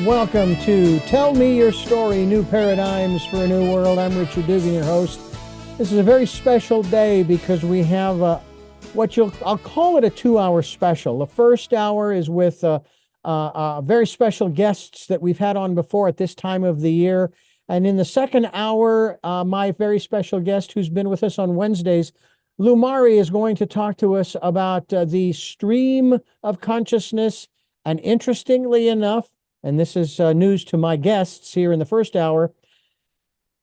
welcome to Tell Me Your Story, New Paradigms for a New World. I'm Richard Dugan, your host. This is a very special day because we have I'll call it a 2-hour special. The first hour is with very special guests that we've had on before at this time of the year. And in the second hour, my very special guest who's been with us on Wednesdays, Lumari, is going to talk to us about the stream of consciousness. And interestingly enough, and this is news to my guests here in the first hour,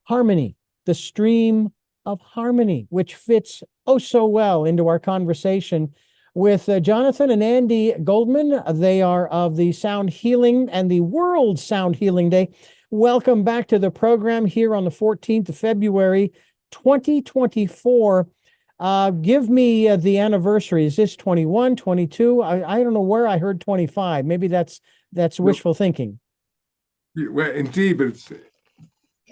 harmony, the stream of harmony, which fits oh so well into our conversation with Jonathan and Andy Goldman. They are of the Sound Healing and the World Sound Healing Day. Welcome back to the program here on the 14th of February, 2024. Give me the anniversary. Is this 21, 22? I don't know where I heard 25. Maybe that's wishful thinking. Well, indeed, but it's...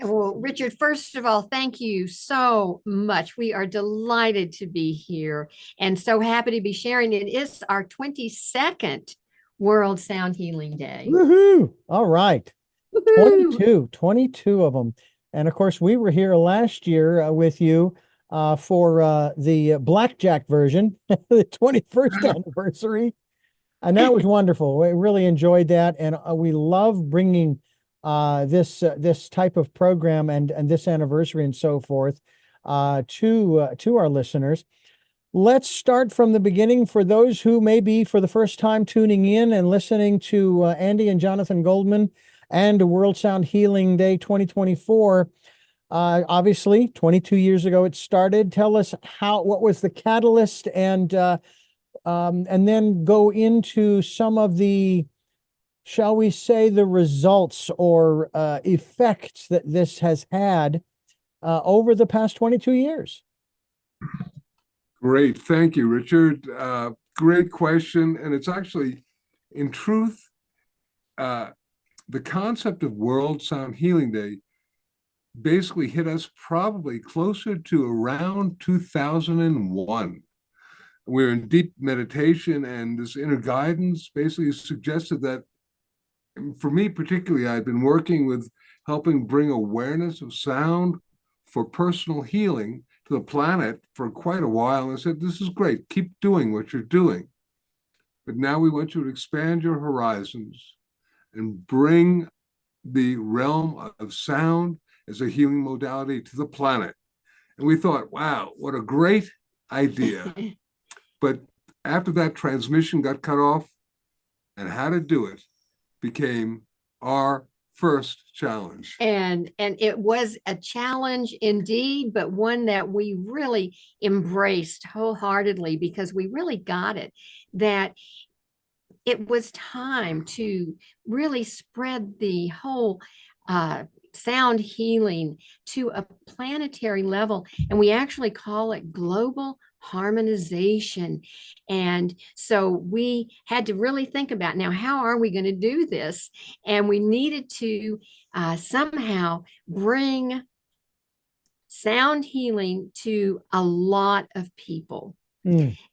Well, Richard, first of all, thank you so much. We are delighted to be here and so happy to be sharing. It is our 22nd World Sound Healing Day. Woohoo! All right. Woo-hoo. 22 of them. And of course, we were here last year with you for the blackjack version, the 21st anniversary. And that was wonderful. We really enjoyed that. And we love bringing this type of program and this anniversary and so forth to our listeners. Let's start from the beginning for those who may be for the first time tuning in and listening to Andy and Jonathan Goldman and World Sound Healing Day 2024. Obviously, 22 years ago it started. Tell us what was the catalyst, and then go into some of the, shall we say, the results or effects that this has had over the past 22 years. Great. Thank you, Richard. Great question. And it's actually, in truth, the concept of World Sound Healing Day basically hit us probably closer to around 2001. We're in deep meditation, and this inner guidance basically suggested that, for me particularly, I'd been working with helping bring awareness of sound for personal healing to the planet for quite a while. And I said, this is great. Keep doing what you're doing. But now we want you to expand your horizons and bring the realm of sound as a healing modality to the planet. And we thought, wow, what a great idea. But after that transmission got cut off, and how to do it became our first challenge. And it was a challenge indeed, but one that we really embraced wholeheartedly because we really got it, that it was time to really spread the whole sound healing to a planetary level. And we actually call it global harmonization. And so we had to really think about, now, how are we going to do this? And we needed to somehow bring sound healing to a lot of people.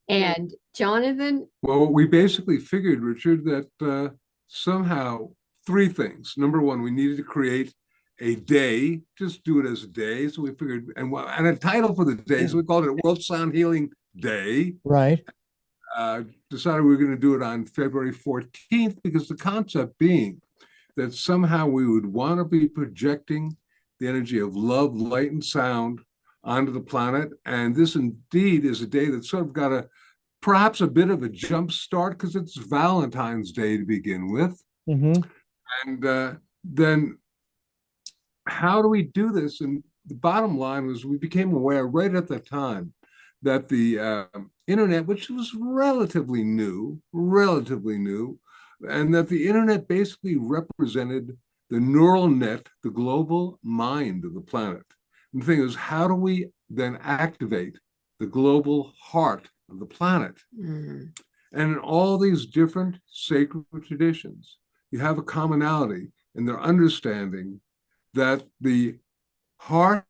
And Jonathan? Well, we basically figured, Richard, that somehow three things. Number one, we needed to create a day, just do it as a day. So we figured, and a title for the day, so we called it World Sound Healing Day. Right. Decided we were going to do it on February 14th, because the concept being that somehow we would want to be projecting the energy of love, light, and sound onto the planet. And this indeed is a day that sort of got perhaps a bit of a jump start, because it's Valentine's Day to begin with. Mm-hmm. And then how do we do this? And the bottom line was, we became aware right at the time that the internet, which was relatively new, and that the internet basically represented the neural net, the global mind of the planet. And the thing is, how do we then activate the global heart of the planet? Mm-hmm. And in all these different sacred traditions, you have a commonality in their understanding that the heart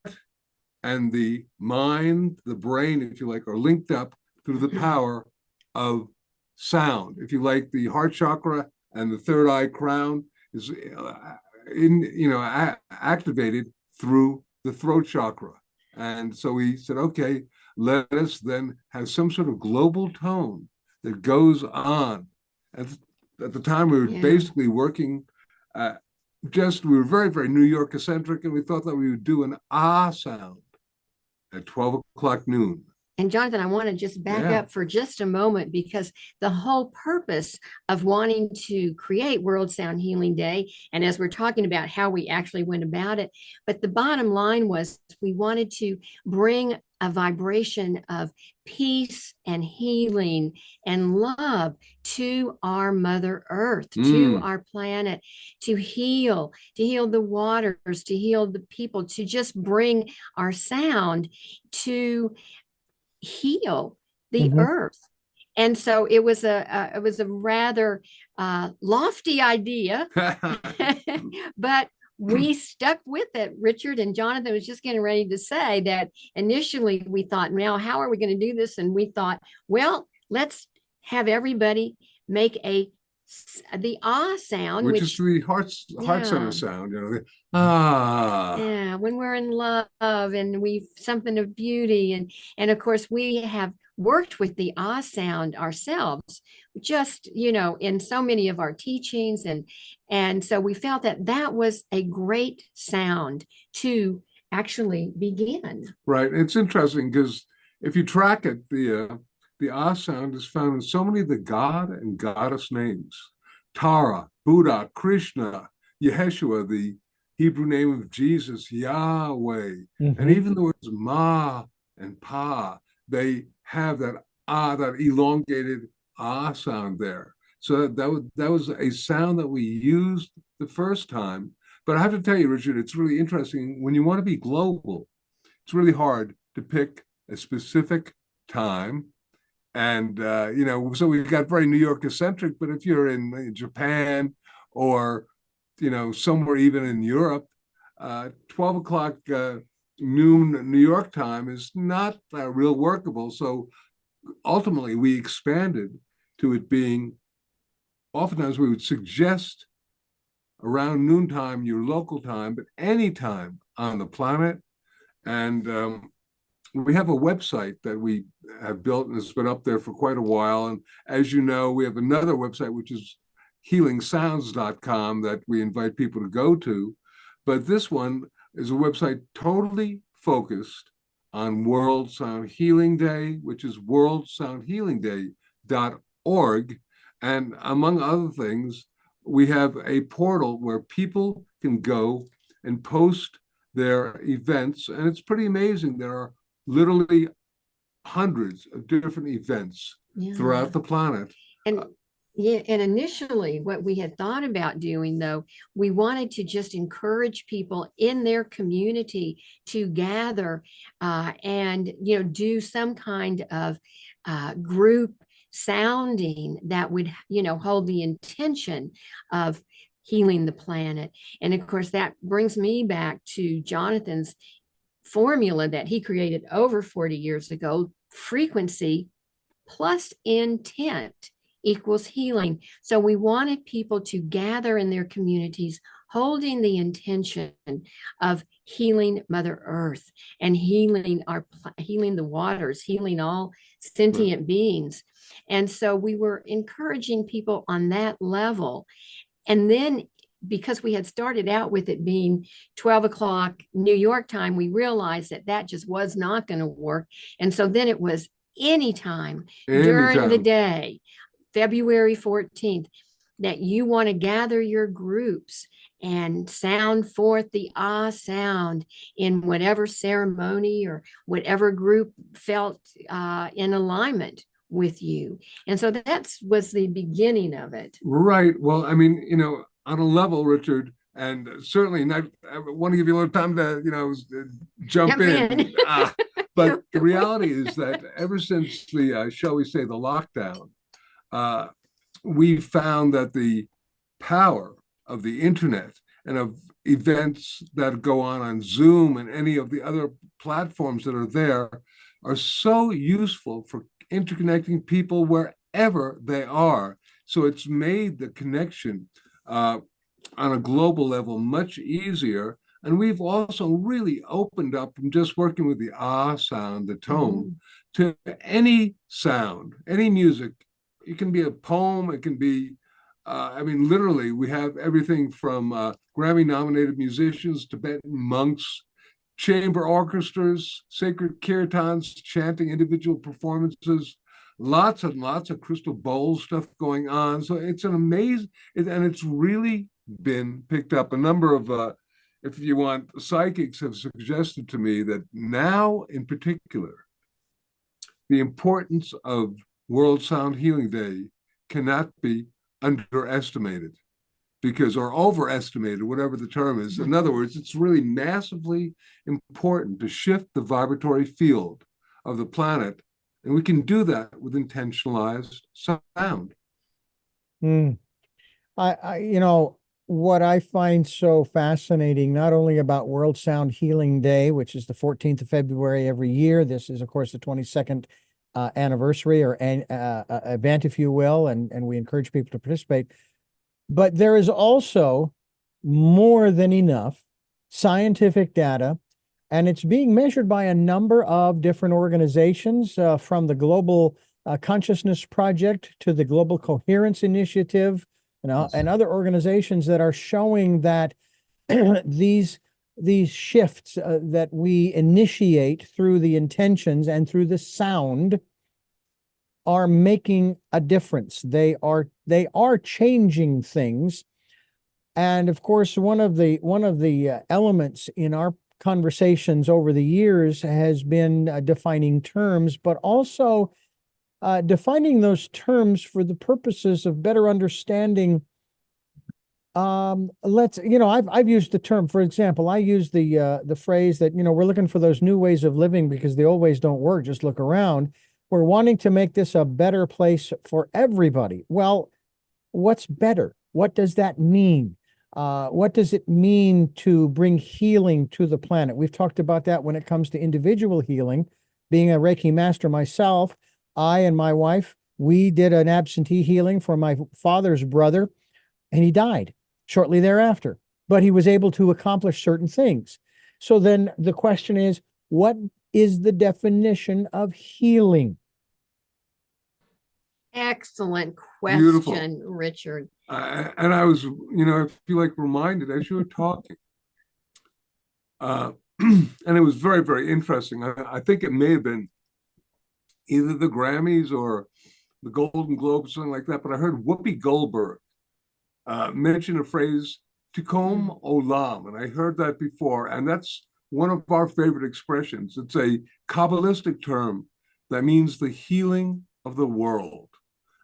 and the mind, the brain, if you like, are linked up through the power of sound. If you like, the heart chakra and the third eye crown is activated through the throat chakra. And so we said, okay, let us then have some sort of global tone that goes on. At the time, we were basically working, we were very, very New York eccentric, and we thought that we would do an ah sound at 12 o'clock noon. And Jonathan, I want to just back up for just a moment, because the whole purpose of wanting to create World Sound Healing Day, and as we're talking about how we actually went about it, but the bottom line was we wanted to bring a vibration of peace and healing and love to our Mother Earth, to our planet, to heal the waters, to heal the people, to just bring our sound to heal the earth. And so it was a rather lofty idea, but we stuck with it. Richard and Jonathan was just getting ready to say that initially we thought, now how are we going to do this? And we thought, well, let's have everybody make the ah sound, which is the heart center sound, when we're in love and we've something of beauty, and of course we have worked with the ah sound ourselves, just in so many of our teachings, and so we felt that was a great sound to actually begin. Right. It's interesting because if you track it, the ah sound is found in so many of the god and goddess names: Tara, Buddha, Krishna, Yeshua, the Hebrew name of Jesus, Yahweh, and even the words ma and pa, they have that elongated ah sound there. So that was a sound that we used the first time. But I have to tell you, Richard, it's really interesting. When you want to be global, it's really hard to pick a specific time. And, so we've got very New York eccentric, but if you're in Japan or, somewhere even in Europe, 12 o'clock noon New York time is not real workable. So ultimately we expanded to it being, oftentimes we would suggest around noontime, your local time, but any time on the planet. And we have a website that we have built, and it's been up there for quite a while. And as you know, we have another website, which is healingsounds.com, that we invite people to go to. But this one is a website totally focused on World Sound Healing Day, which is worldsoundhealingday.org. And among other things, we have a portal where people can go and post their events. And it's pretty amazing. There are literally hundreds of different events throughout the planet. And initially what we had thought about doing, though, we wanted to just encourage people in their community to gather and do some kind of group sounding that would hold the intention of healing the planet. And of course that brings me back to Jonathan's formula that he created over 40 years ago: frequency plus intent equals healing. So we wanted people to gather in their communities holding the intention of healing Mother Earth and healing the waters, healing all sentient beings. And so we were encouraging people on that level. And then, because we had started out with it being 12 o'clock New York time, we realized that just was not going to work. And so then it was anytime during the day, February 14th, that you want to gather your groups and sound forth the ah sound in whatever ceremony or whatever group felt in alignment with you. And so that was the beginning of it. Right. Well, I mean, on a level, Richard, and certainly not, I want to give you a little time to, jump in. But the reality is that ever since the, shall we say, the lockdown, we found that the power of the internet and of events that go on Zoom and any of the other platforms that are there are so useful for interconnecting people wherever they are. So it's made the connection on a global level much easier. And we've also really opened up from just working with the ah sound, the tone, to any sound, any music. It can be a poem, it can be, I mean, literally, we have everything from Grammy nominated musicians, Tibetan monks, chamber orchestras, sacred kirtans, chanting individual performances, lots and lots of crystal bowl stuff going on. So it's an amazing, and it's really been picked up. A number of, if you want, psychics have suggested to me that now, in particular, the importance of World Sound Healing Day cannot be underestimated because, or overestimated, whatever the term is. In other words, it's really massively important to shift the vibratory field of the planet. And we can do that with intentionalized sound. Mm. You know, what I find so fascinating, not only about World Sound Healing Day, which is the 14th of February every year. This is, of course, the 22nd anniversary or event, if you will, and we encourage people to participate. But there is also more than enough scientific data, and it's being measured by a number of different organizations, from the Global Consciousness Project to the Global Coherence Initiative, and other organizations that are showing that these shifts that we initiate through the intentions and through the sound are making a difference. They are changing things. And of course, one of the elements in our conversations over the years has been defining terms, but also defining those terms for the purposes of better understanding. I've used the term, for example, I use the phrase that, we're looking for those new ways of living because the old ways don't work. Just look around. We're wanting to make this a better place for everybody. Well, what's better? What does that mean? What does it mean to bring healing to the planet? We've talked about that when it comes to individual healing. Being a Reiki master myself, I and my wife, we did an absentee healing for my father's brother, and he died shortly thereafter. But he was able to accomplish certain things. So then the question is, what is the definition of healing? Excellent Beautiful. question, Richard. And I was, I feel like reminded as you were talking. And it was very, very interesting. I think it may have been either the Grammys or the Golden Globes, something like that. But I heard Whoopi Goldberg mention a phrase, Tikkun Olam. And I heard that before. And that's one of our favorite expressions. It's a Kabbalistic term that means the healing of the world.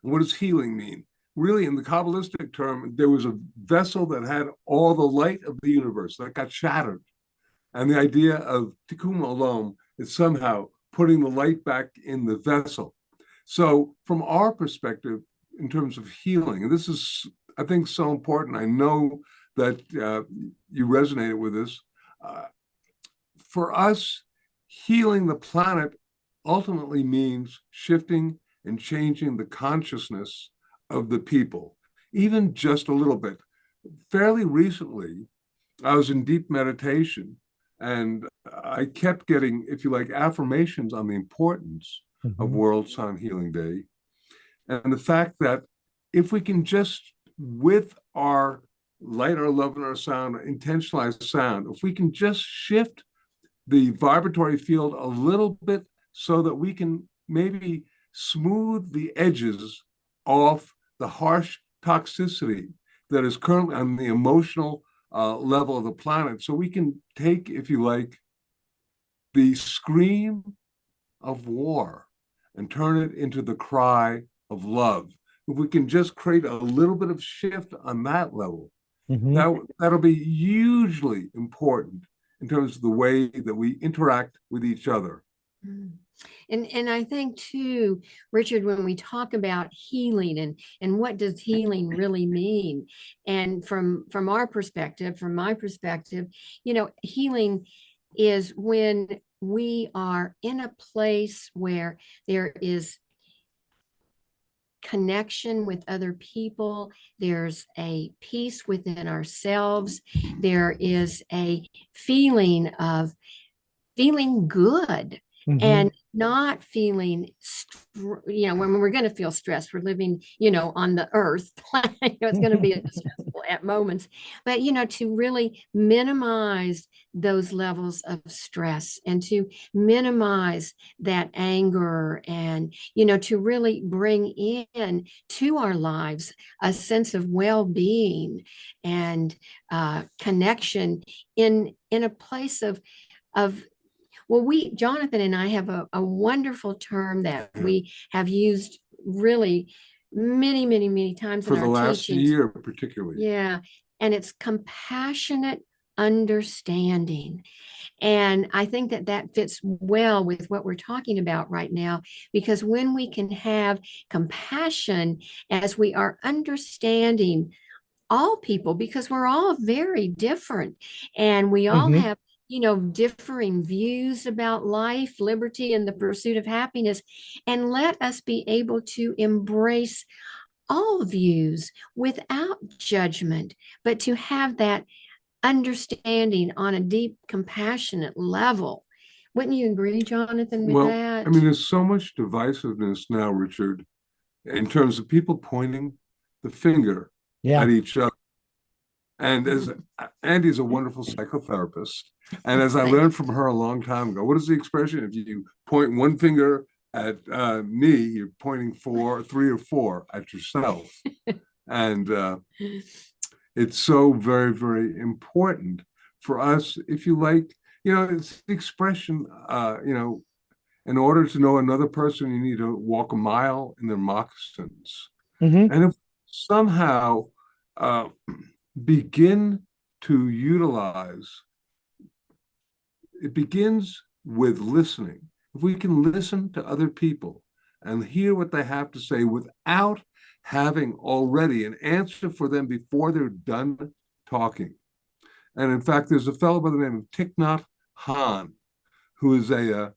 And what does healing mean? Really, in the Kabbalistic term, there was a vessel that had all the light of the universe that got shattered. And the idea of Tikkun Olam is somehow putting the light back in the vessel. So from our perspective, in terms of healing, and this is, I think, so important. I know that you resonated with this. For us, healing the planet ultimately means shifting and changing the consciousness of the people, even just a little bit. Fairly recently, I was in deep meditation and I kept getting, if you like, affirmations on the importance of World Sound Healing Day. And the fact that if we can just, with our light, our love, and our sound, intentionalized sound, if we can just shift the vibratory field a little bit so that we can maybe smooth the edges off the harsh toxicity that is currently on the emotional level of the planet. So we can take, if you like, the scream of war and turn it into the cry of love. If we can just create a little bit of shift on that level, that'll be hugely important in terms of the way that we interact with each other. And I think too, Richard, when we talk about healing and what does healing really mean, and from our perspective, from my perspective, healing is when we are in a place where there is connection with other people. There's a peace within ourselves. There is a feeling of feeling good and not feeling, when we're going to feel stressed, we're living, on the earth. It's going to be stressful at moments, but, to really minimize those levels of stress and to minimize that anger and, to really bring in to our lives a sense of well-being and connection in a place of well, Jonathan and I have a wonderful term that we have used really many, many, many times for in the our last teachings. year, particularly. Yeah. And it's compassionate understanding. And I think that fits well with what we're talking about right now, because when we can have compassion as we are understanding all people, because we're all very different and we all have differing views about life, liberty, and the pursuit of happiness. And let us be able to embrace all views without judgment, but to have that understanding on a deep, compassionate level. Wouldn't you agree, Jonathan, with that? I mean, there's so much divisiveness now, Richard, in terms of people pointing the finger at each other. And as Andy's a wonderful psychotherapist, and as I learned from her a long time ago, what is the expression? If you point one finger at me, you're pointing three or four at yourself. And it's so very, very important for us, if you like, it's the expression, in order to know another person, you need to walk a mile in their moccasins. And if somehow begin to utilize, it begins with listening. If we can listen to other people and hear what they have to say without having already an answer for them before they're done talking. And in fact, there's a fellow by the name of Thich Nhat Hanh, who is a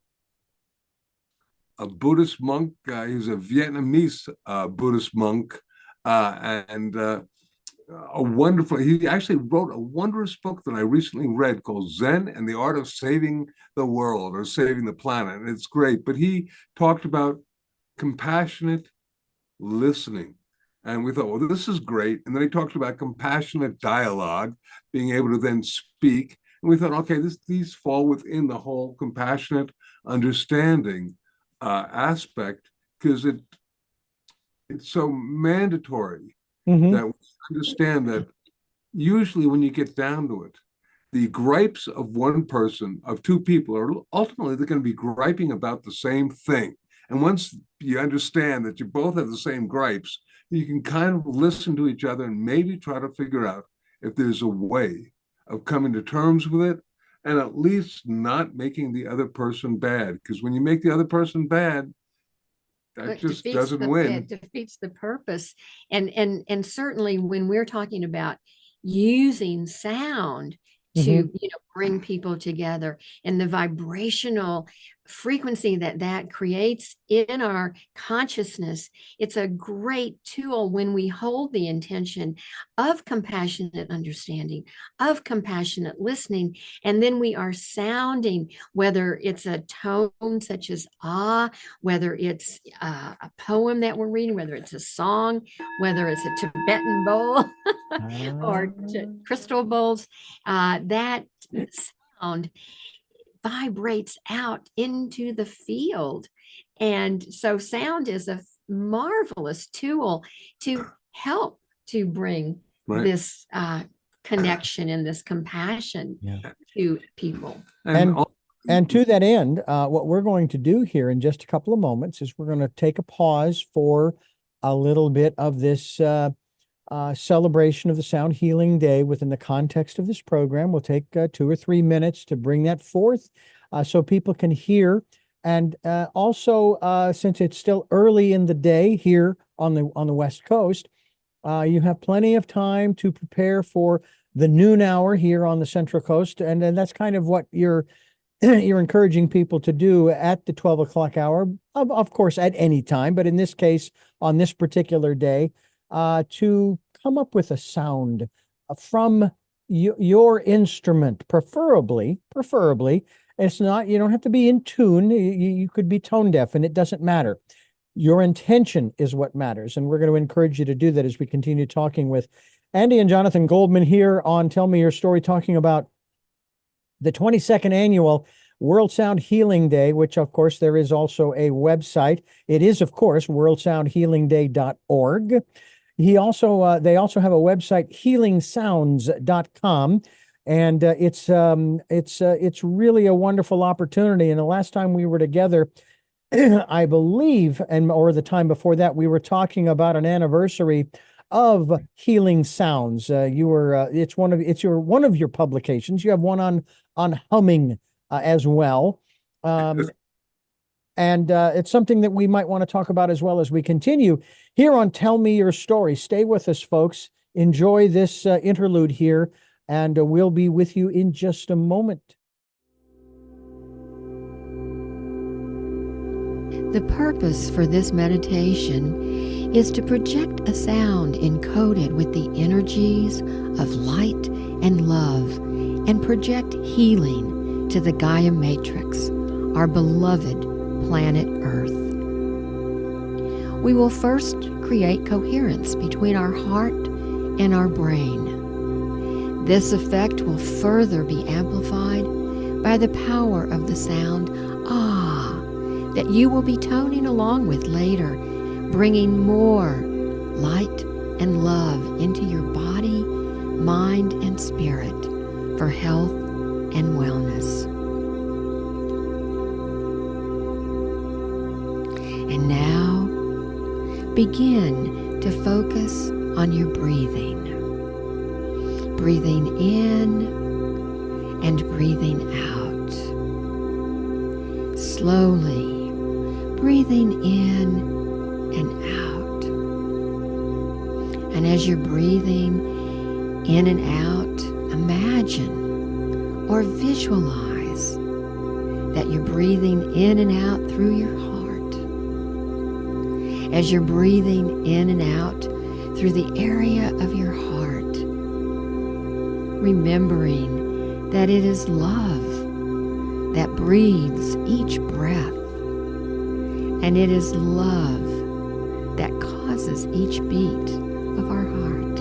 Buddhist monk. He's a Vietnamese Buddhist monk, and he actually wrote a wondrous book that I recently read called Zen and the Art of Saving the World or Saving the Planet. And it's great. But he talked about compassionate listening. And we thought, well, this is great. And then he talked about compassionate dialogue, being able to then speak. And we thought, okay, these fall within the whole compassionate understanding aspect, because it's so mandatory that we understand that usually when you get down to it, the gripes of one person, of two people, are ultimately they're going to be griping about the same thing. And once you understand that you both have the same gripes, you can kind of listen to each other and maybe try to figure out if there's a way of coming to terms with it and at least not making the other person bad. Because when you make the other person bad, that just doesn't win. It defeats the purpose. And certainly when we're talking about using sound to bring people together and the vibrational frequency that creates in our consciousness, it's a great tool when we hold the intention of compassionate understanding, of compassionate listening, and then we are sounding, whether it's a tone such as whether it's a poem that we're reading, whether it's a song, whether it's a Tibetan bowl or crystal bowls, that sound vibrates out into the field. And so sound is a marvelous tool to help to bring this connection and this compassion to people. And to that end, what we're going to do here in just a couple of moments is we're going to take a pause for a little bit of this celebration of the Sound Healing Day within the context of this program. We'll take 2 or 3 minutes to bring that forth so people can hear. And also, since it's still early in the day here on the West Coast, you have plenty of time to prepare for the noon hour here on the Central Coast. And then that's kind of what you're you're encouraging people to do at the 12 o'clock hour, of course, at any time, but in this case, on this particular day, to come up with a sound from your instrument, preferably. It's not, you don't have to be in tune. You could be tone deaf, and it doesn't matter. Your intention is what matters. And we're going to encourage you to do that as we continue talking with Andy and Jonathan Goldman here on Tell Me Your Story, talking about the 22nd annual World Sound Healing Day, which, of course, there is also a website. It is, of course, worldsoundhealingday.org. They also have a website, healingsounds.com. And it's really a wonderful opportunity. And the last time we were together, I believe, or the time before that, we were talking about an anniversary of Healing Sounds. It's one of your publications. You have one on humming as well. And it's something that we might want to talk about as well as we continue here on Tell Me Your Story. Stay with us, folks. Enjoy this interlude here, and we'll be with you in just a moment. The purpose for this meditation is to project a sound encoded with the energies of light and love, and project healing to the Gaia matrix, our beloved planet Earth. We will first create coherence between our heart and our brain. This effect will further be amplified by the power of the sound "ah" that you will be toning along with later, bringing more light and love into your body, mind, and spirit for health and wellness. And now, begin to focus on your breathing. Breathing in and breathing out. Slowly breathing in and out. And as you're breathing in and out, imagine or visualize that you're breathing in and out through your heart. As you're breathing in and out through the area of your heart, remembering that it is love that breathes each breath, and it is love that causes each beat of our heart.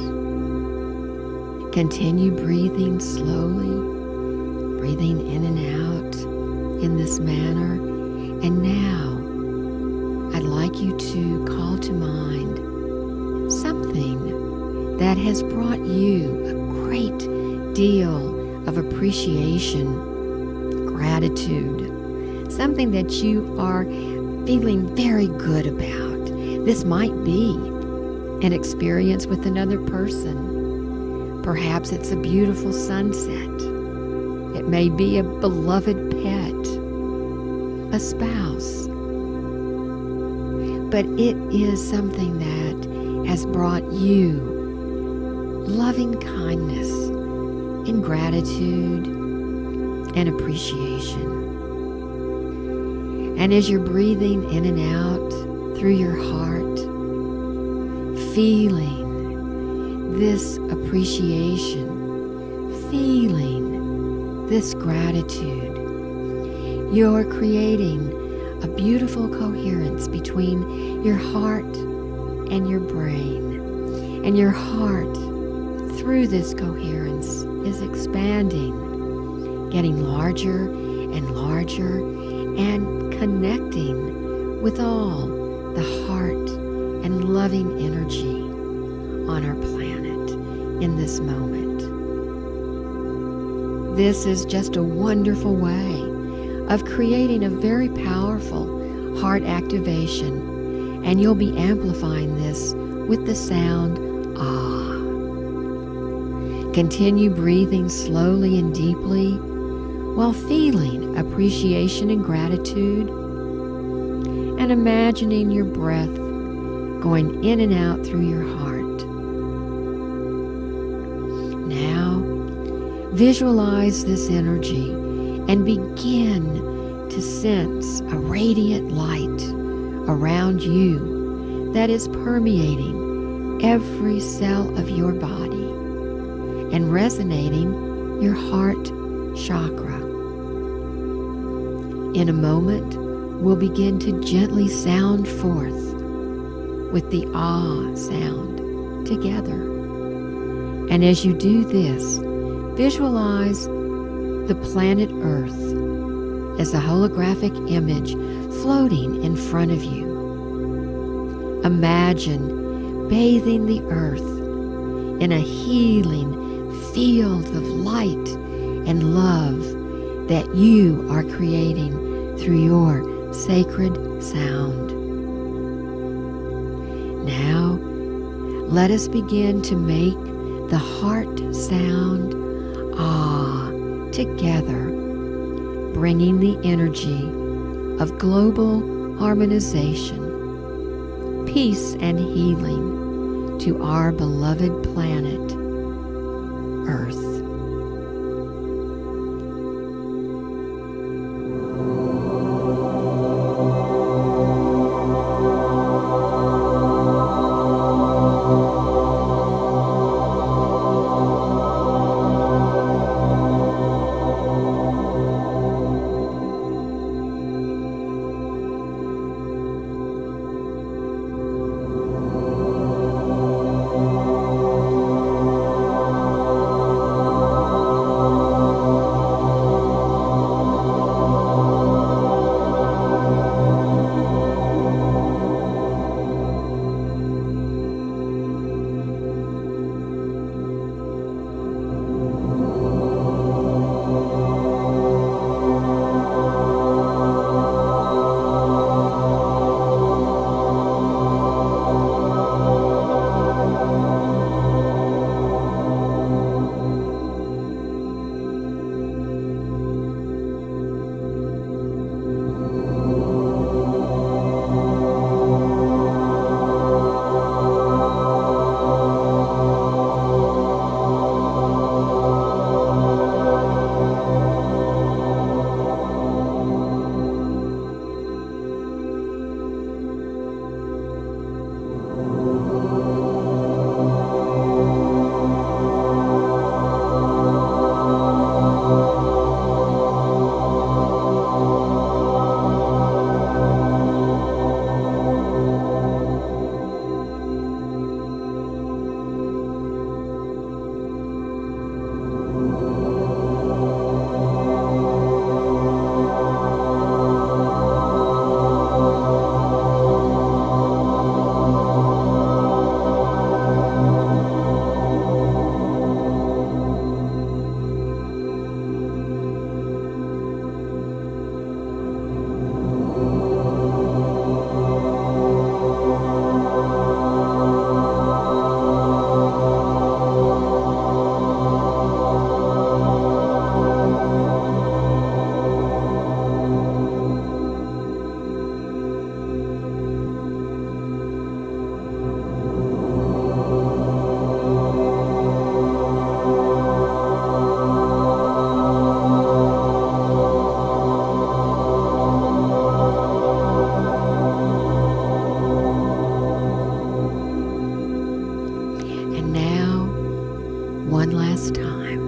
Continue breathing slowly, breathing in and out in this manner. And now, I'd like you to call to mind something that has brought you a great deal of appreciation, gratitude, something that you are feeling very good about. This might be an experience with another person. Perhaps it's a beautiful sunset. It may be a beloved pet, a spouse. But it is something that has brought you loving kindness and gratitude and appreciation. And as you're breathing in and out through your heart, feeling this appreciation, feeling this gratitude, you're creating a beautiful coherence between your heart and your brain. And your heart, through this coherence, is expanding, getting larger and larger, and connecting with all the heart and loving energy on our planet in this moment. This is just a wonderful way of creating a very powerful heart activation, and you'll be amplifying this with the sound "ah." Continue breathing slowly and deeply while feeling appreciation and gratitude, and imagining your breath going in and out through your heart. Now, visualize this energy and begin to sense a radiant light around you that is permeating every cell of your body and resonating your heart chakra. In a moment, we'll begin to gently sound forth with the ah sound together. And as you do this, visualize the planet Earth as a holographic image floating in front of you. Imagine bathing the Earth in a healing field of light and love that you are creating through your sacred sound. Now, let us begin to make the heart sound ah together, bringing the energy of global harmonization, peace and healing to our beloved planet, Earth. one last time.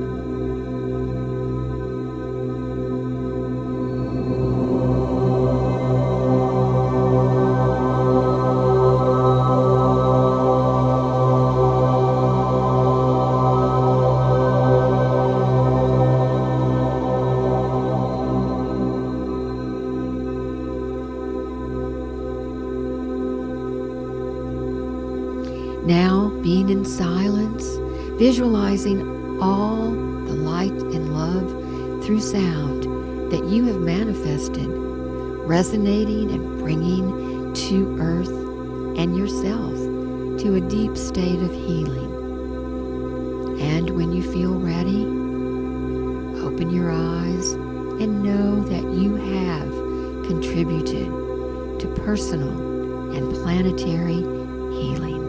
Now, being in silence, visualizing all the light and love through sound that you have manifested, resonating and bringing to Earth and yourself to a deep state of healing. And when you feel ready, open your eyes and know that you have contributed to personal and planetary healing.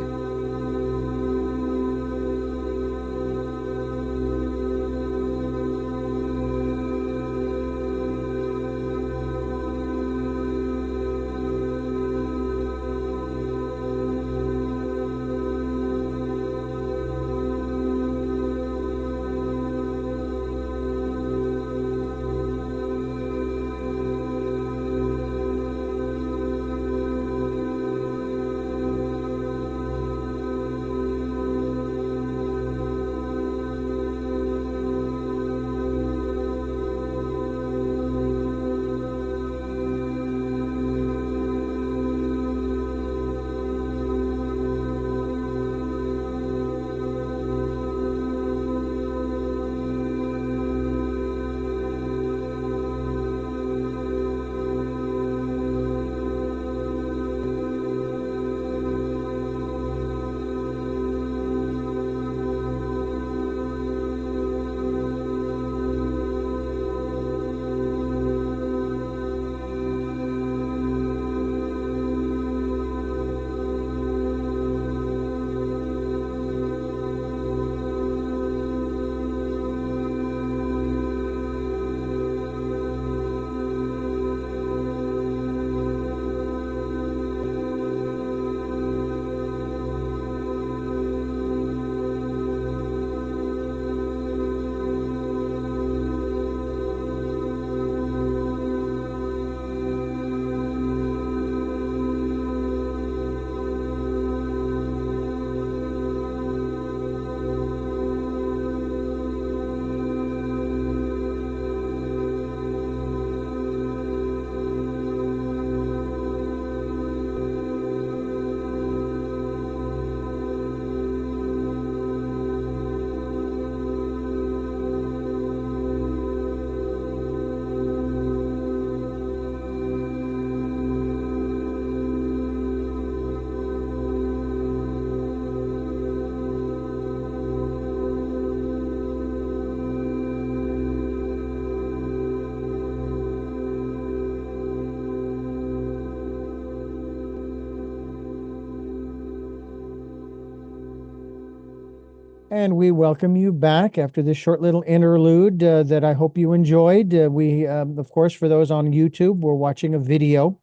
And we welcome you back after this short little interlude that I hope you enjoyed. Of course, for those on YouTube, we're watching a video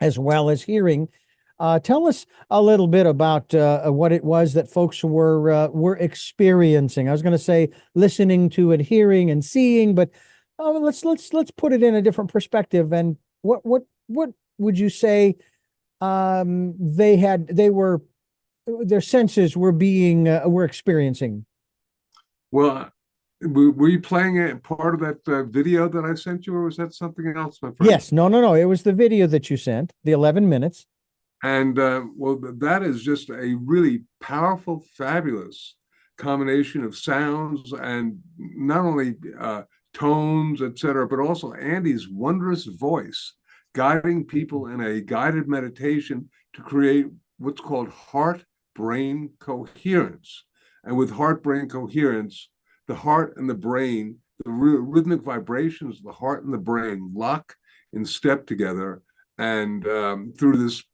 as well as hearing. Tell us a little bit about what it was that folks were experiencing. I was going to say listening to and hearing and seeing, but let's put it in a different perspective. And what would you say their senses were experiencing? Well, were you playing a part of that video that I sent you, or was that something else, my friend? Yes, no. It was the video that you sent, the 11 minutes. And well, that is just a really powerful, fabulous combination of sounds and not only tones, etc., but also Andy's wondrous voice guiding people in a guided meditation to create what's called heart-brain coherence. And with heart-brain coherence, the heart and the brain, the rhythmic vibrations of the heart and the brain lock in step together, and through this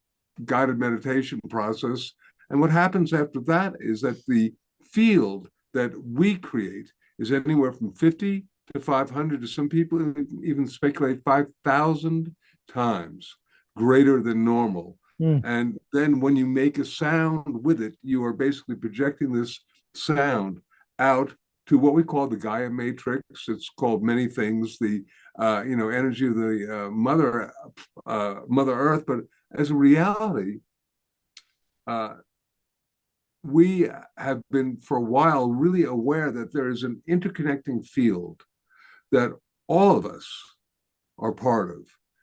guided meditation process. And what happens after that is that the field that we create is anywhere from 50 to 500, to some people even speculate 5,000 times greater than normal. And then when you make a sound with it, you are basically projecting this sound out to what we call the Gaia matrix. It's called many things, the energy of the Mother Earth, but as a reality, we have been for a while really aware that there is an interconnecting field that all of us are part of.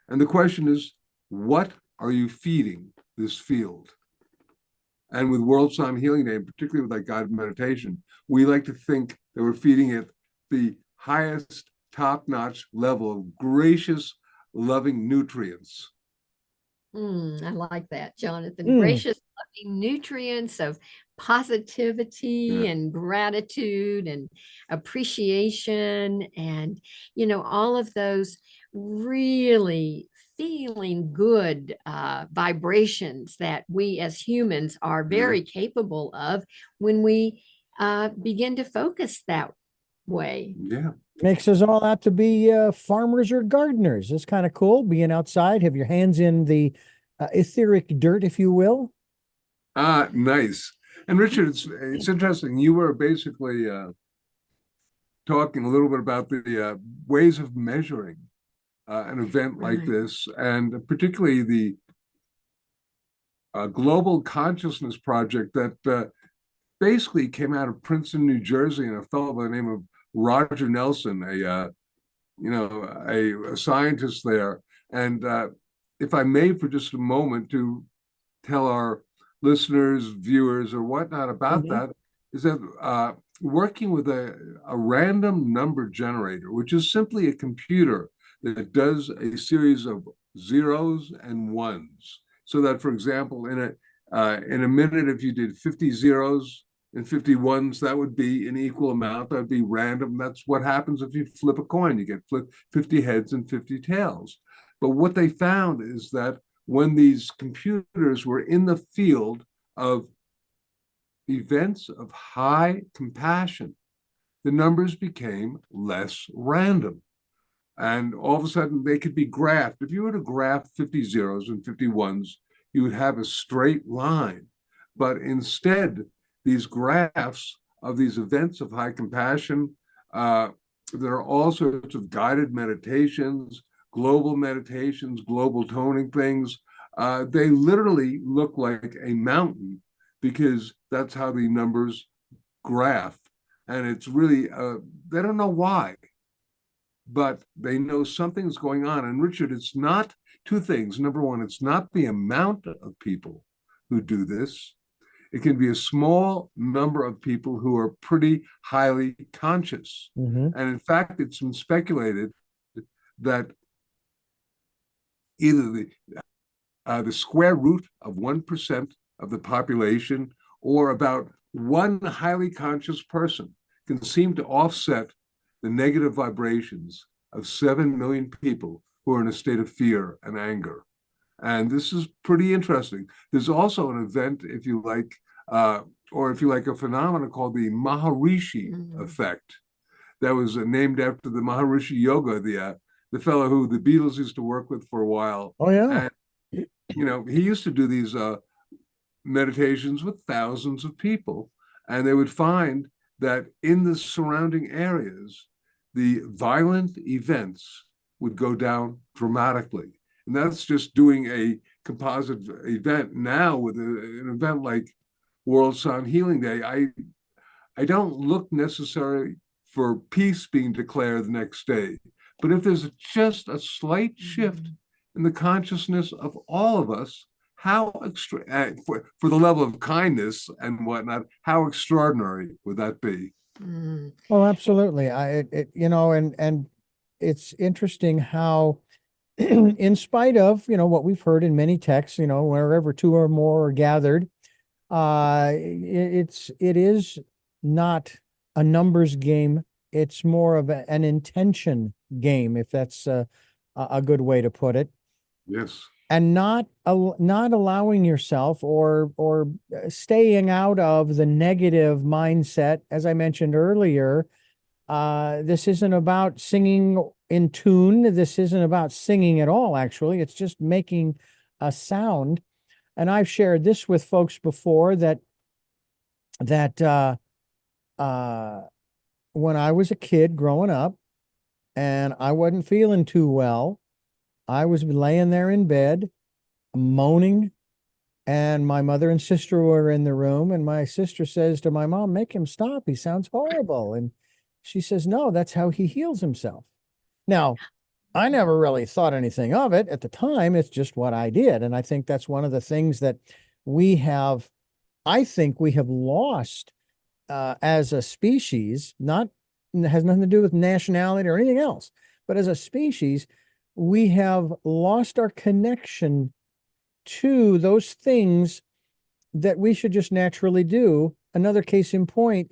And the question is, what are you feeding this field? And with World Sound Healing Day, and particularly with that guided meditation, we like to think that we're feeding it the highest top-notch level of gracious, loving nutrients. I like that, Jonathan. Gracious, loving nutrients of positivity and gratitude and appreciation, and all of those really feeling good vibrations that we as humans are very capable of when we begin to focus that way. Yeah. Makes us all out to be farmers or gardeners. It's kind of cool being outside, have your hands in the etheric dirt, if you will. Nice. And Richard, it's interesting. You were basically talking a little bit about the ways of measuring an event like this, and particularly the Global Consciousness Project that basically came out of Princeton, New Jersey, and a fellow by the name of Roger Nelson, a scientist there. And if I may, for just a moment, to tell our listeners, viewers, or whatnot about that, is that working with a random number generator, which is simply a computer that does a series of zeros and ones, so that, for example, in a minute, if you did 50 zeros and 50 ones, that would be an equal amount. That would be random. That's what happens if you flip a coin. You get 50 heads and 50 tails. But what they found is that when these computers were in the field of events of high compassion, the numbers became less random. And all of a sudden, they could be graphed. If you were to graph 50 zeros and 50 ones, you would have a straight line. But instead, these graphs of these events of high compassion, there are all sorts of guided meditations, global toning things. They literally look like a mountain because that's how the numbers graph. And it's really, they don't know why, but they know something's going on. And Richard, it's not two things. Number one, it's not the amount of people who do this. It can be a small number of people who are pretty highly conscious. And in fact, it's been speculated that either the square root of 1% of the population, or about one highly conscious person, can seem to offset the negative vibrations of 7 million people who are in a state of fear and anger. And this is pretty interesting. There's also an event, if you like, or if you like, a phenomenon called the Maharishi effect that was named after the Maharishi Yoga, the fellow who the Beatles used to work with for a while. Oh, yeah. And, he used to do these meditations with thousands of people, and they would find that in the surrounding areas, the violent events would go down dramatically. And that's just doing a composite event. Now, with an event like World Sound Healing Day, I don't look necessarily for peace being declared the next day. But if there's just a slight shift in the consciousness of all of us, how for the level of kindness and whatnot, how extraordinary would that be? Oh, absolutely. And it's interesting how, in spite of, what we've heard in many texts, wherever two or more are gathered, it is not a numbers game. It's more of an intention game, if that's a good way to put it. Yes. And not allowing yourself or staying out of the negative mindset. As I mentioned earlier, this isn't about singing in tune. This isn't about singing at all, actually. It's just making a sound. And I've shared this with folks before that when I was a kid growing up and I wasn't feeling too well, I was laying there in bed moaning, and my mother and sister were in the room, and my sister says to my mom, "Make him stop. He sounds horrible." And she says, "No, that's how he heals himself." Now, I never really thought anything of it at the time. It's just what I did. And I think that's one of the things that I think we have lost as a species. Not it has nothing to do with nationality or anything else, but as a species, we have lost our connection to those things that we should just naturally do. Another case in point,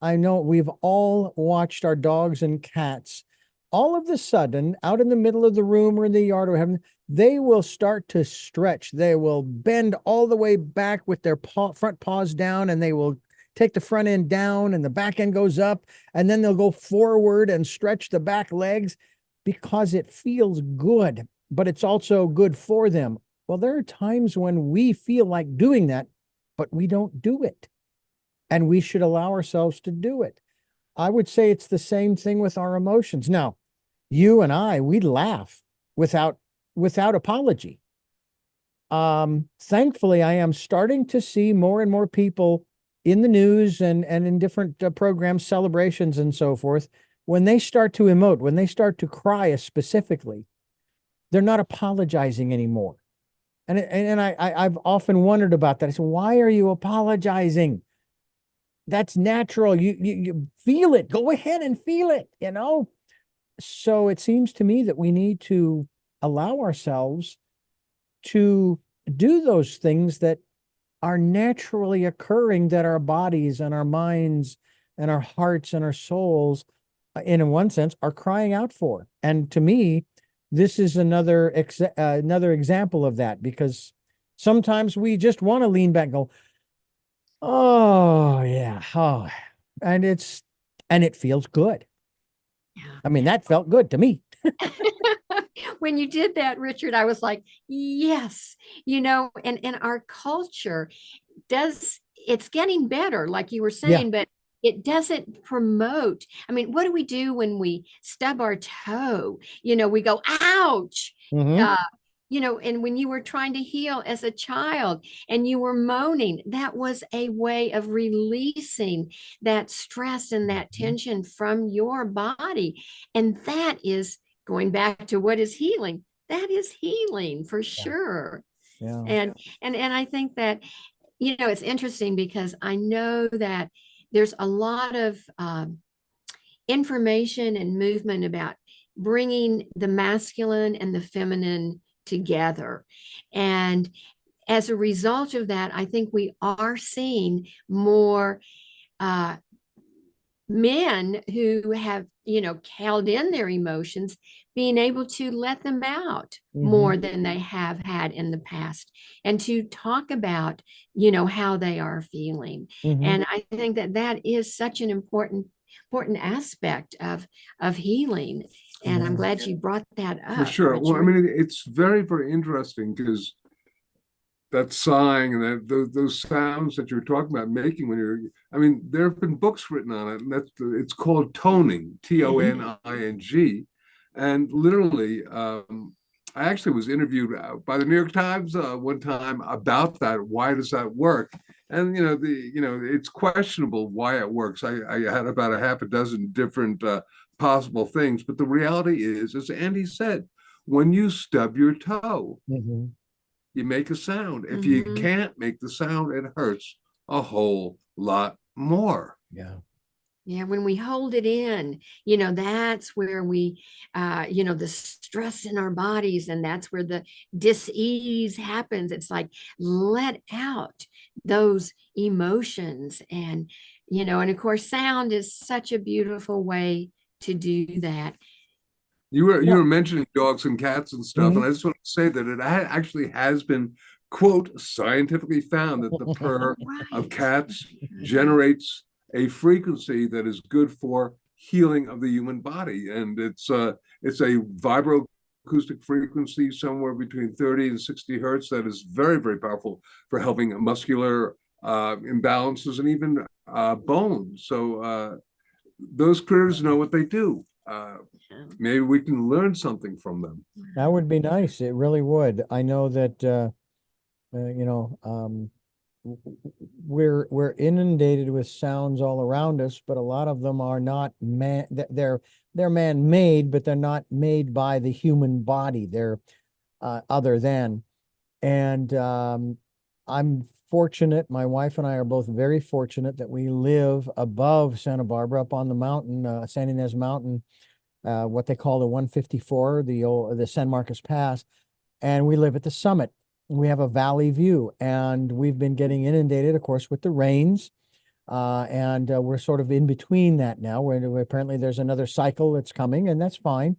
I know we've all watched our dogs and cats. All of a sudden, out in the middle of the room or in the yard or having, they will start to stretch. They will bend all the way back with their front paws down, and they will take the front end down and the back end goes up, and then they'll go forward and stretch the back legs because it feels good, but it's also good for them. Well, there are times when we feel like doing that, but we don't do it. And we should allow ourselves to do it. I would say it's the same thing with our emotions. Now, you and I, we laugh without apology. Thankfully, I am starting to see more and more people in the news and in different programs, celebrations, and so forth. When they start to emote, when they start to cry specifically, they're not apologizing anymore. And I've often wondered about that. I said, why are you apologizing? That's natural. You feel it. Go ahead and feel it, So it seems to me that we need to allow ourselves to do those things that are naturally occurring, that our bodies and our minds and our hearts and our souls, in one sense, are crying out for. And to me, this is another example of that, because sometimes we just want to lean back and go, "Oh yeah, oh," and it feels good. I mean, that felt good to me. When you did that, Richard, I was like, yes, and our culture it's getting better, like you were saying, but it doesn't promote. I mean, what do we do when we stub our toe? We go, ouch. And when you were trying to heal as a child and you were moaning, that was a way of releasing that stress and that tension from your body. And that is going back to what is healing. That is healing for sure. Yeah. And I think that, it's interesting because I know that there's a lot of information and movement about bringing the masculine and the feminine together. And as a result of that, I think we are seeing more men who have, held in their emotions, being able to let them out more than they have had in the past, and to talk about, how they are feeling. And I think that that is such an important aspect of healing. And I'm glad you brought that up. For sure. Well, I Richard. mean, it's very, very interesting because that sighing and those sounds that you're talking about making when you're, I mean, there have been books written on it, and it's called toning, Toning. And literally, I actually was interviewed by the New York Times one time about that. Why does that work? And it's questionable why it works. I had about a half a dozen different possible things, but the reality is, as Andy said, when you stub your toe, you make a sound. If you can't make the sound, it hurts a whole lot more. Yeah. Yeah, when we hold it in, that's where we, the stress in our bodies, and that's where the dis-ease happens. It's like, let out those emotions. And of course, sound is such a beautiful way to do that. You were mentioning dogs and cats and stuff, and I just want to say that it actually has been, quote, scientifically found that the purr of cats generates a frequency that is good for healing of the human body, and it's a vibroacoustic frequency somewhere between 30 and 60 hertz that is very, very powerful for helping muscular imbalances and even bone. So those critters know what they do. Maybe we can learn something from them. That would be nice. It really would. I know that we're inundated with sounds all around us, but a lot of them are not man. They're man-made, but they're not made by the human body. They're other than. And I'm fortunate. My wife and I are both very fortunate that we live above Santa Barbara, up on the mountain, San Ynez Mountain. What they call the 154, the San Marcos Pass, and we live at the summit. We have a valley view, and we've been getting inundated, of course, with the rains, and we're sort of in between that now. Where apparently there's another cycle that's coming, and that's fine.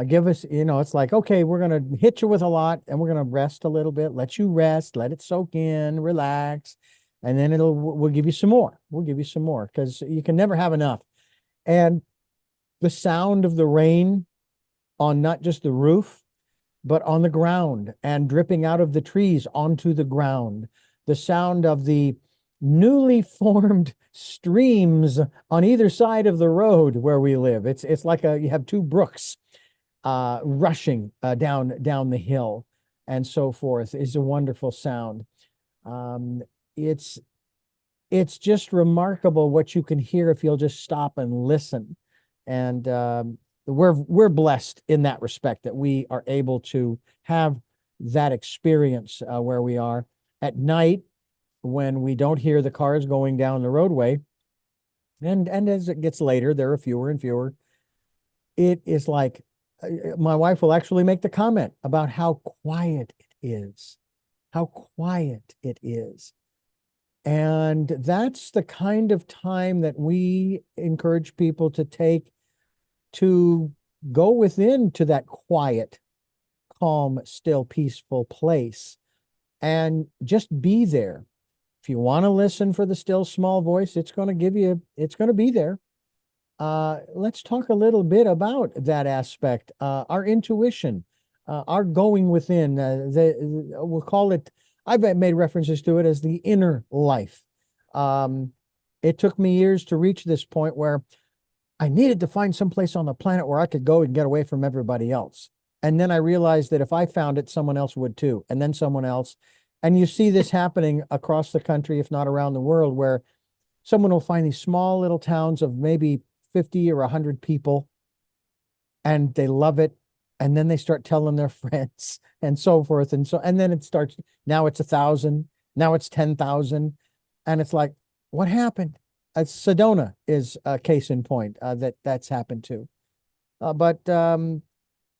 Give us, it's like, okay, we're gonna hit you with a lot, and we're gonna rest a little bit, let you rest, let it soak in, relax, and then we'll give you some more. We'll give you some more because you can never have enough. And the sound of the rain on not just the roof, but on the ground and dripping out of the trees onto the ground. The sound of the newly formed streams on either side of the road where we live. It's like you have two brooks rushing down the hill and so forth. Is a wonderful sound. It's just remarkable what you can hear if you'll just stop and listen. And we're blessed in that respect that we are able to have that experience where we are at night when we don't hear the cars going down the roadway. And as it gets later, there are fewer and fewer. It is like my wife will actually make the comment about how quiet it is, how quiet it is. And that's the kind of time that we encourage people to take to go within to that quiet, calm, still, peaceful place and just be there. If you want to listen for the still small voice, it's going to be there. Let's talk a little bit about that aspect, our intuition, our going within, we'll call it, I've made references to it as the inner life. It took me years to reach this point where I needed to find some place on the planet where I could go and get away from everybody else. And then I realized that if I found it, someone else would too, and then someone else. And you see this happening across the country, if not around the world, where someone will find these small little towns of maybe 50 or 100 people, and they love it. And then they start telling their friends and so forth. And then it starts, now it's 1,000, now it's 10,000. And it's like, what happened? Sedona is a case in point that's happened to. But the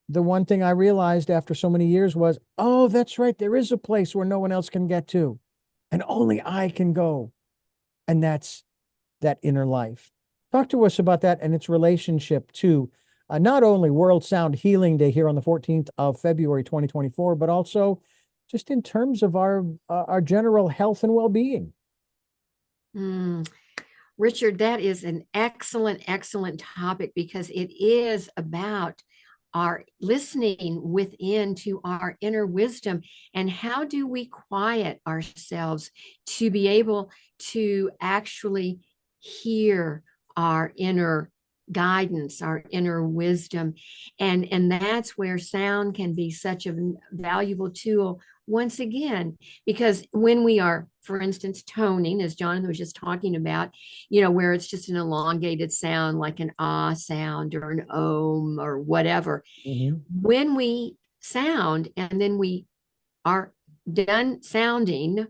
one thing I realized after so many years was, oh, that's right. There is a place where no one else can get to, and only I can go. And that's that inner life. Talk to us about that and its relationship to not only World Sound Healing Day here on the 14th of February 2024, but also just in terms of our general health and well-being. Richard, that is an excellent, excellent topic, because it is about our listening within to our inner wisdom, and how do we quiet ourselves to be able to actually hear our inner guidance, our inner wisdom. And that's where sound can be such a valuable tool once again, because when we are, for instance, toning, as Jonathan was just talking about, where it's just an elongated sound like an ah sound or an om or whatever. When we sound and then we are done sounding,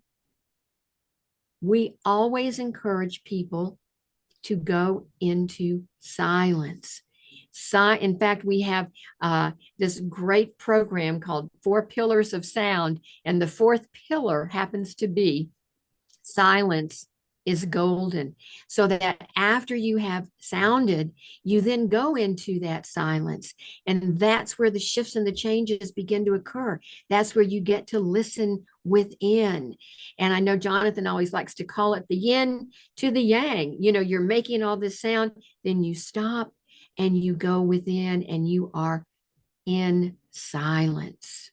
we always encourage people to go into silence. In fact, we have this great program called 4 Pillars of Sound, and the 4th pillar happens to be silence is golden. So that after you have sounded, you then go into that silence. And that's where the shifts and the changes begin to occur. That's where you get to listen within. And I know Jonathan always likes to call it the yin to the yang. You're making all this sound, then you stop and you go within and you are in silence.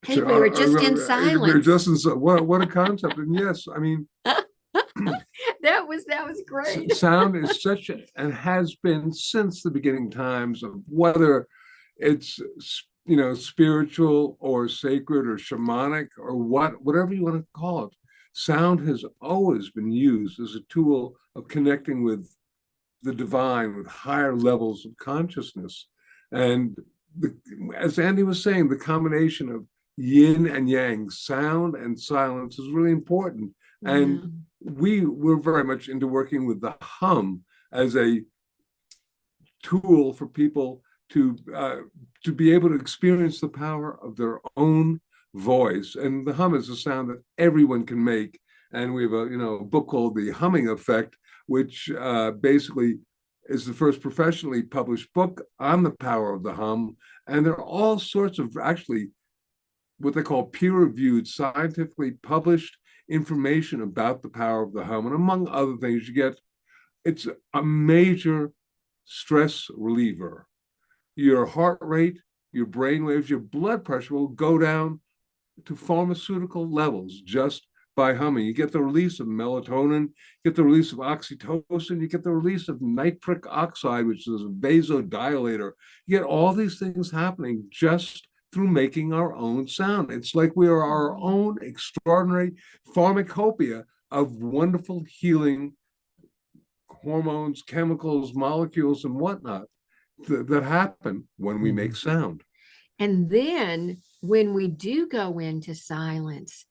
Hey, we were just in silence. We were just in what a concept. And yes, I mean, that was great. Sound is such and has been since the beginning times of whether it's spiritual or sacred or shamanic or whatever you want to call it. Sound has always been used as a tool of connecting with the divine, with higher levels of consciousness. And as Andy was saying, the combination of yin and yang, sound and silence, is really important. And we're very much into working with the hum as a tool for people to be able to experience the power of their own voice. And the hum is a sound that everyone can make. And we have a book called The Humming Effect, which basically is the first professionally published book on the power of the hum. And there are all sorts of actually what they call peer-reviewed, scientifically published information about the power of the hum. And among other things, it's a major stress reliever. Your heart rate, your brain waves, your blood pressure will go down to pharmaceutical levels just by humming. You get the release of melatonin, you get the release of oxytocin, you get the release of nitric oxide, which is a vasodilator. You get all these things happening just through making our own sound. It's like we are our own extraordinary pharmacopoeia of wonderful healing hormones, chemicals, molecules, and whatnot that happen when we make sound. And then when we do go into silence,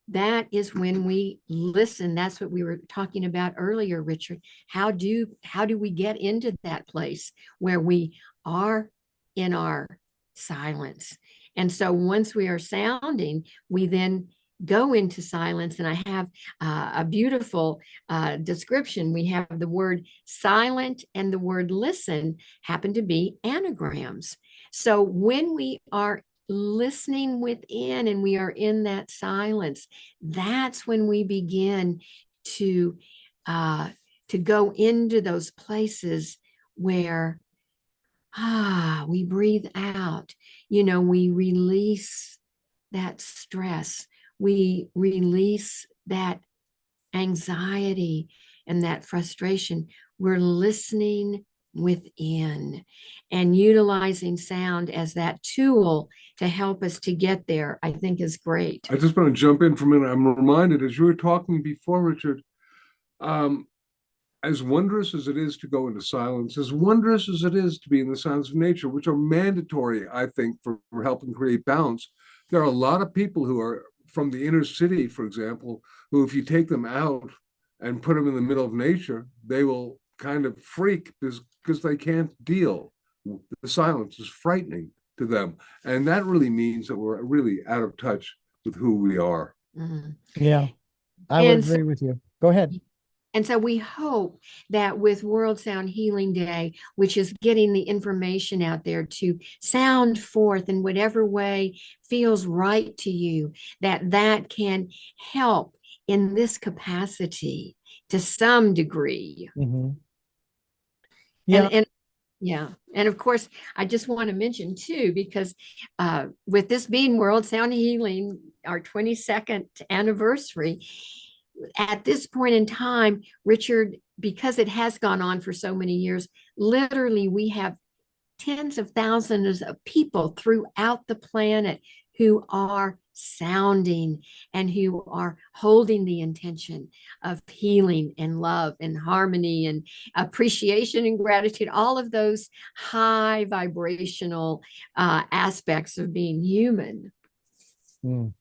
that is when we listen. That's what we were talking about earlier, Richard. How do we get into that place where we are in our silence? And so once we are sounding, we then go into silence. And I have a beautiful description. We have the word silent and the word listen happen to be anagrams. So when we are listening within and we are in that silence, that's when we begin to go into those places where we breathe out, we release that stress, we release that anxiety and that frustration. We're listening within and utilizing sound as that tool to help us to get there, I think is great. I just want to jump in for a minute. I'm reminded, as you were talking before, Richard, as wondrous as it is to go into silence, as wondrous as it is to be in the sounds of nature, which are mandatory, I think, for helping create balance, there are a lot of people who are from the inner city, for example, who, if you take them out and put them in the middle of nature, they will kind of freak because they can't deal. The silence is frightening to them. And that really means that we're really out of touch with who we are. Yeah, I would agree with you. Go ahead. And so we hope that with World Sound Healing Day, which is getting the information out there to sound forth in whatever way feels right to you, that can help in this capacity to some degree. Mm-hmm. Yeah. And yeah. And of course, I just want to mention too, because with this being World Sound Healing, our 22nd anniversary, at this point in time, Richard, because it has gone on for so many years, literally we have tens of thousands of people throughout the planet who are sounding and who are holding the intention of healing and love and harmony and appreciation and gratitude, all of those high vibrational aspects of being human. Mm.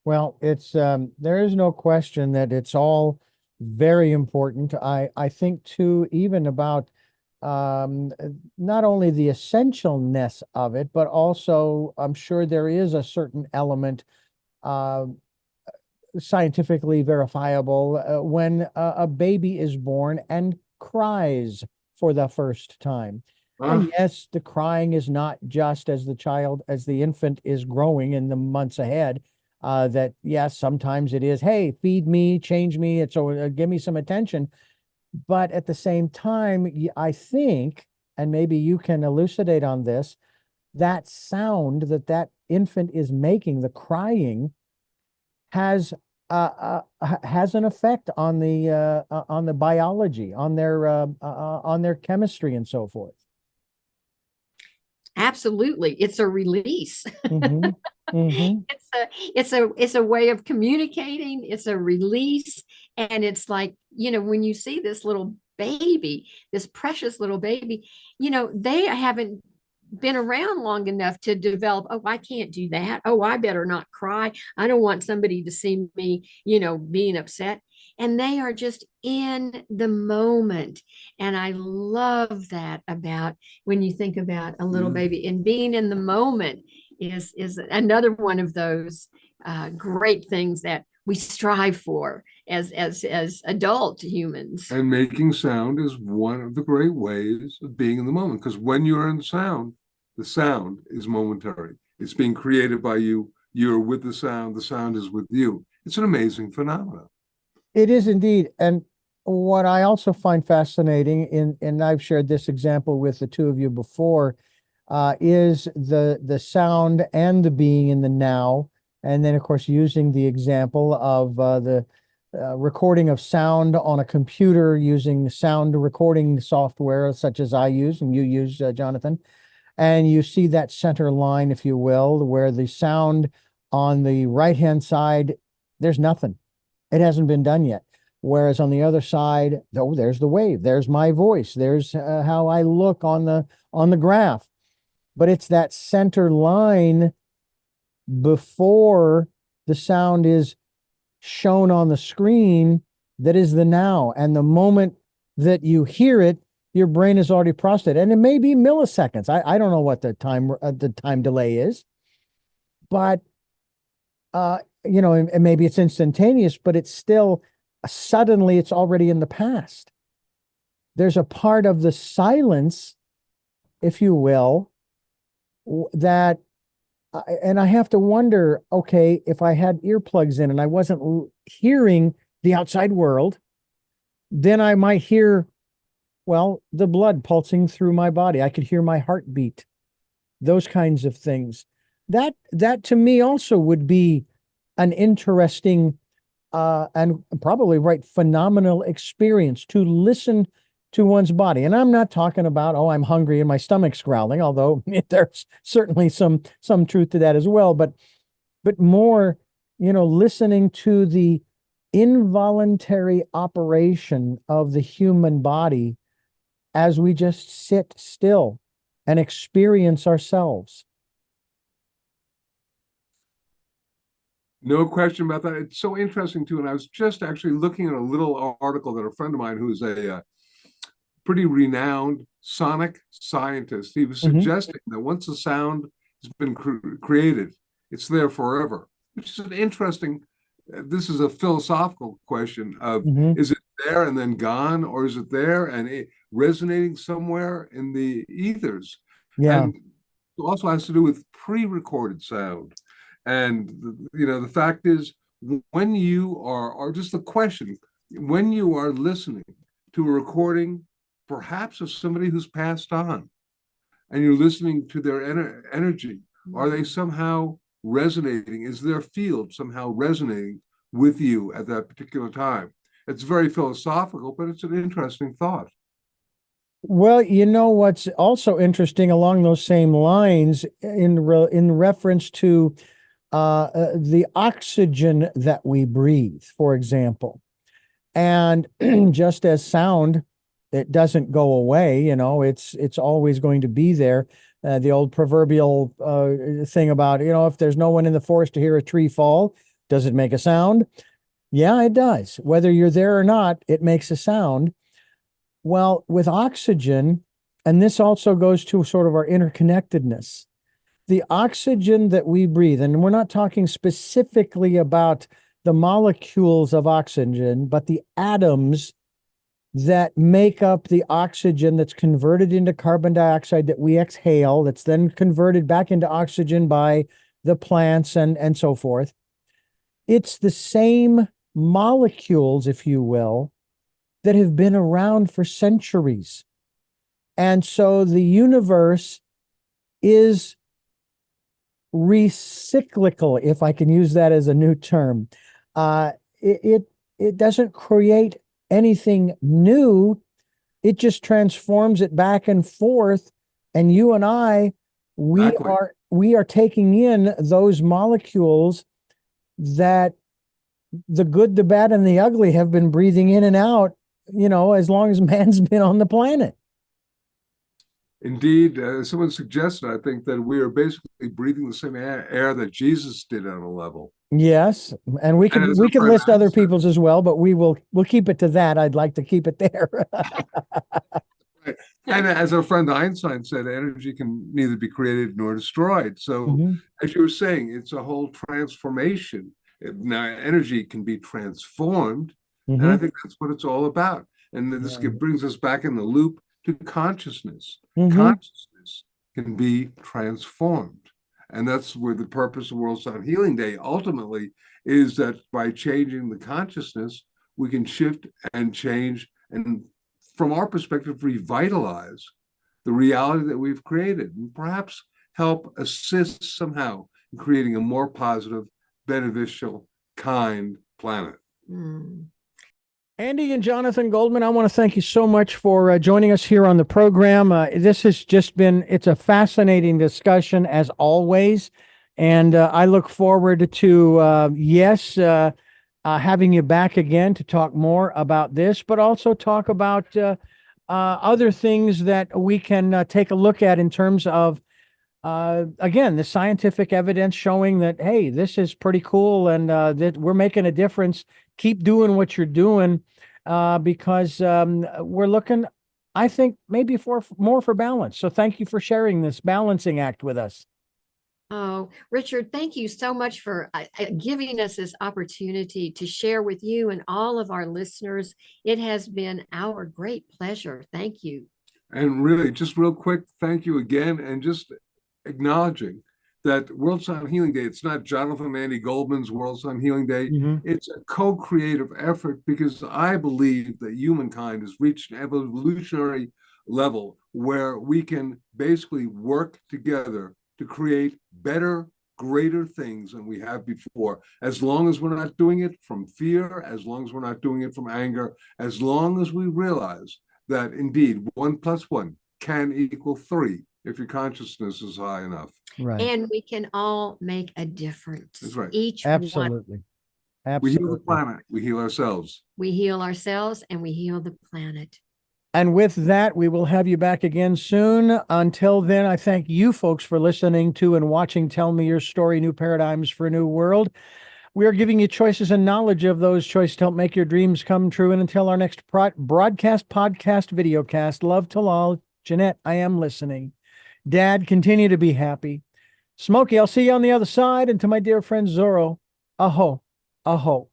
Well, it's there is no question that it's all very important. I think too, even about not only the essentialness of it, but also I'm sure there is a certain element uh, scientifically verifiable when a baby is born and cries for the first time. And yes, the crying is not just as the infant is growing in the months ahead. That yes, sometimes it is, hey, feed me, change me, it's give me some attention. But at the same time, I think, and maybe you can elucidate on this, that sound that infant is making, the crying, has an effect on the biology, on their chemistry and so forth. Absolutely. It's a release. Mm-hmm. Mm-hmm. It's a way of communicating. It's a release. And it's like, when you see this little baby, this precious little baby, they haven't been around long enough to develop, oh, I can't do that. Oh, I better not cry. I don't want somebody to see me, being upset. And they are just in the moment. And I love that about when you think about a little baby, and being in the moment is another one of those great things that we strive for as adult humans. And making sound is one of the great ways of being in the moment, because when you're in sound, the sound is momentary. It's being created by you. You're with the sound is with you. It's an amazing phenomenon. It is indeed. And what I also find fascinating, and I've shared this example with the two of you before, is the sound and the being in the now. And then, of course, using the example of the recording of sound on a computer using sound recording software such as I use and you use, Jonathan. And you see that center line, if you will, where the sound on the right-hand side, there's nothing. It hasn't been done yet. Whereas on the other side, oh, there's the wave. There's my voice. There's how I look on the graph. But it's that center line before the sound is shown on the screen that is the now. And the moment that you hear it, your brain is already processed it. And it may be milliseconds. I don't know what the time delay is, but and maybe it's instantaneous, but it's still suddenly it's already in the past. There's a part of the silence, if you will, that, and I have to wonder, okay, if I had earplugs in and I wasn't hearing the outside world, then I might hear, well, the blood pulsing through my body. I could hear my heartbeat, those kinds of things. That to me also would be an interesting and probably phenomenal experience to listen to one's body. And I'm not talking about, oh, I'm hungry and my stomach's growling, although there's certainly some truth to that as well. But more, listening to the involuntary operation of the human body as we just sit still and experience ourselves. No question about that. It's so interesting too. And I was just actually looking at a little article that a friend of mine who's a pretty renowned sonic scientist, he was suggesting that once the sound has been created, it's there forever, which is an interesting this is a philosophical question of, Hmm. is it there and then gone, or is it there and resonating somewhere in the ethers? Yeah. And it also has to do with pre-recorded sound. And the fact is, when you are, or just the question, when you are listening to a recording, perhaps of somebody who's passed on, and you're listening to their energy, are they somehow resonating? Is their field somehow resonating with you at that particular time? It's very philosophical, but it's an interesting thought. Well, you know what's also interesting along those same lines in reference to the oxygen that we breathe, for example. And just as sound, it doesn't go away, it's always going to be there. The old proverbial thing about, if there's no one in the forest to hear a tree fall, does it make a sound? Yeah, it does. Whether you're there or not, it makes a sound. Well, with oxygen, and this also goes to sort of our interconnectedness, the oxygen that we breathe, and we're not talking specifically about the molecules of oxygen, but the atoms that make up the oxygen that's converted into carbon dioxide that we exhale, that's then converted back into oxygen by the plants and so forth. It's the same molecules, if you will, that have been around for centuries. And so the universe is recyclical, if I can use that as a new term. It doesn't create anything new. It just transforms it back and forth. And you and I, Exactly. we are taking in those molecules that the good, the bad, and the ugly have been breathing in and out, as long as man's been on the planet. Indeed, someone suggested, I think, that we are basically breathing the same air that Jesus did on a level. Yes, and we And could as we our could friend list other Einstein, people's as well, but we'll keep it to that. I'd like to keep it there. and as our friend Einstein said, energy can neither be created nor destroyed. So, Mhm. as you were saying, it's a whole transformation. Now, energy can be transformed, and I Mhm. think that's what it's all about. And this Yeah. brings us back in the loop to consciousness. Mhm. Consciousness can be transformed. And that's where the purpose of World Sound Healing Day ultimately is, that by changing the consciousness, we can shift and change, and from our perspective, revitalize the reality that we've created, and perhaps help assist somehow in creating a more positive, beneficial, kind planet. Mm. Andy and Jonathan Goldman, I want to thank you so much for joining us here on the program. This has just been, it's a fascinating discussion as always. And I look forward to, having you back again to talk more about this, but also talk about other things that we can take a look at in terms of, again, the scientific evidence showing that, hey, this is pretty cool and that we're making a difference. Keep doing what you're doing because we're looking, I think, maybe for more for balance. So thank you for sharing this balancing act with us. Oh, Richard, thank you so much for giving us this opportunity to share with you and all of our listeners. It has been our great pleasure. Thank you. And really, just real quick, thank you again. And just acknowledging that World Sound Healing Day, it's not Jonathan and Andy Goldman's World Sound Healing Day. Mhm. It's a co-creative effort, because I believe that humankind has reached an evolutionary level where we can basically work together to create better, greater things than we have before, as long as we're not doing it from fear, as long as we're not doing it from anger, as long as we realize that indeed 1 + 1 can equal 3 if your consciousness is high enough. Right. And we can all make a That's difference. right. Each one, Absolutely. We heal the Absolutely. planet, we heal ourselves. we heal ourselves and we heal the planet. And with that, we will have you back again soon. Until then, I thank you folks for listening to and watching Tell Me Your Story, New Paradigms for a New World. We are giving you choices and knowledge of those choices to help make your dreams come true. And until our next broadcast, podcast, videocast, love to all. Jeanette, I am listening. Dad, continue to be happy. Smokey, I'll see you on the other side. And to my dear friend Zorro, aho. a hoax.